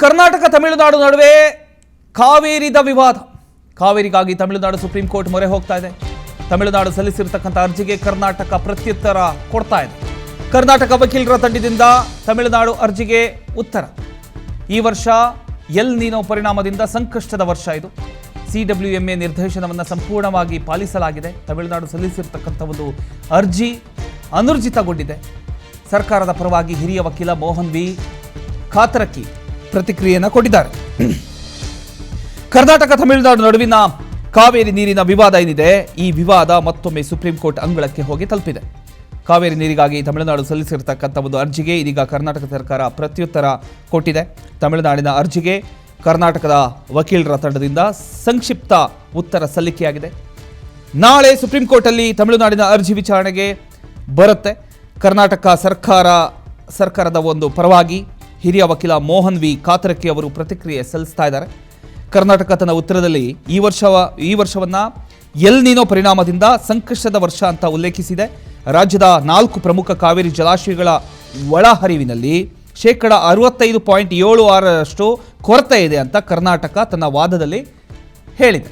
ಕರ್ನಾಟಕ ತಮಿಳುನಾಡು ನಡುವೆ ಕಾವೇರಿದ ವಿವಾದ. ಕಾವೇರಿಗಾಗಿ Tamil Nadu supreme court ಮೊರೆ ಹೋಗ್ತಾ ಇದೆ. ತಮಿಳುನಾಡು ಸಲ್ಲಿಸಿರತಕ್ಕಂಥ ಅರ್ಜಿಗೆ ಕರ್ನಾಟಕ ಪ್ರತ್ಯುತ್ತರ ಕೊಡ್ತಾ ಇದೆ. ಕರ್ನಾಟಕ ವಕೀಲರ ತಂಡದಿಂದ ತಮಿಳುನಾಡು ಅರ್ಜಿಗೆ ಉತ್ತರ. ಈ ವರ್ಷ ಎಲ್ ನೀನೋ ಪರಿಣಾಮದಿಂದ ಸಂಕಷ್ಟದ ವರ್ಷ ಇದು. CWMA ನಿರ್ದೇಶನವನ್ನು ಸಂಪೂರ್ಣವಾಗಿ ಪಾಲಿಸಲಾಗಿದೆ. ತಮಿಳುನಾಡು ಸಲ್ಲಿಸಿರತಕ್ಕಂಥ ಒಂದು ಅರ್ಜಿ ಅನೂರ್ಜಿತಗೊಂಡಿದೆ. ಸರ್ಕಾರದ ಪರವಾಗಿ ಹಿರಿಯ ವಕೀಲ ಮೋಹನ್ ವಿ ಕಾತರಕಿ ಪ್ರತಿಕ್ರಿಯೆಯನ್ನು ಕೊಟ್ಟಿದ್ದಾರೆ. ಕರ್ನಾಟಕ ತಮಿಳುನಾಡು ನಡುವಿನ ಕಾವೇರಿ ನೀರಿನ ವಿವಾದ ಏನಿದೆ, ಈ ವಿವಾದ ಮತ್ತೊಮ್ಮೆ ಸುಪ್ರೀಂ ಕೋರ್ಟ್ ಅಂಗಳಕ್ಕೆ ಹೋಗಿ ತಲುಪಿದೆ. ಕಾವೇರಿ ನೀರಿಗಾಗಿ ತಮಿಳುನಾಡು ಸಲ್ಲಿಸಿರತಕ್ಕಂಥ ಒಂದು ಅರ್ಜಿಗೆ ಇದೀಗ ಕರ್ನಾಟಕ ಸರ್ಕಾರ ಪ್ರತ್ಯುತ್ತರ ಕೊಟ್ಟಿದೆ. ತಮಿಳುನಾಡಿನ ಅರ್ಜಿಗೆ ಕರ್ನಾಟಕದ ವಕೀಲರ ತಂಡದಿಂದ ಸಂಕ್ಷಿಪ್ತ ಉತ್ತರ ಸಲ್ಲಿಕೆಯಾಗಿದೆ. ನಾಳೆ ಸುಪ್ರೀಂ ಕೋರ್ಟಲ್ಲಿ ತಮಿಳುನಾಡಿನ ಅರ್ಜಿ ವಿಚಾರಣೆಗೆ ಬರುತ್ತೆ. ಕರ್ನಾಟಕ ಸರ್ಕಾರದ ಒಂದು ಪರವಾಗಿ ಹಿರಿಯ ವಕೀಲ ಮೋಹನ್ ವಿ ಕಾತರಕಿ ಅವರು ಪ್ರತಿಕ್ರಿಯೆ ಸಲ್ಲಿಸ್ತಾ ಇದ್ದಾರೆ. ಕರ್ನಾಟಕ ತನ್ನ ಉತ್ತರದಲ್ಲಿ ಈ ವರ್ಷವನ್ನ ಎಲ್ ನೀನೋ ಪರಿಣಾಮದಿಂದ ಸಂಕಷ್ಟದ ವರ್ಷ ಅಂತ ಉಲ್ಲೇಖಿಸಿದೆ. ರಾಜ್ಯದ 4 ಪ್ರಮುಖ ಕಾವೇರಿ ಜಲಾಶಯಗಳ ಒಳಹರಿವಿನಲ್ಲಿ 65.76% ಕೊರತೆ ಇದೆ ಅಂತ ಕರ್ನಾಟಕ ತನ್ನ ವಾದದಲ್ಲಿ ಹೇಳಿದೆ.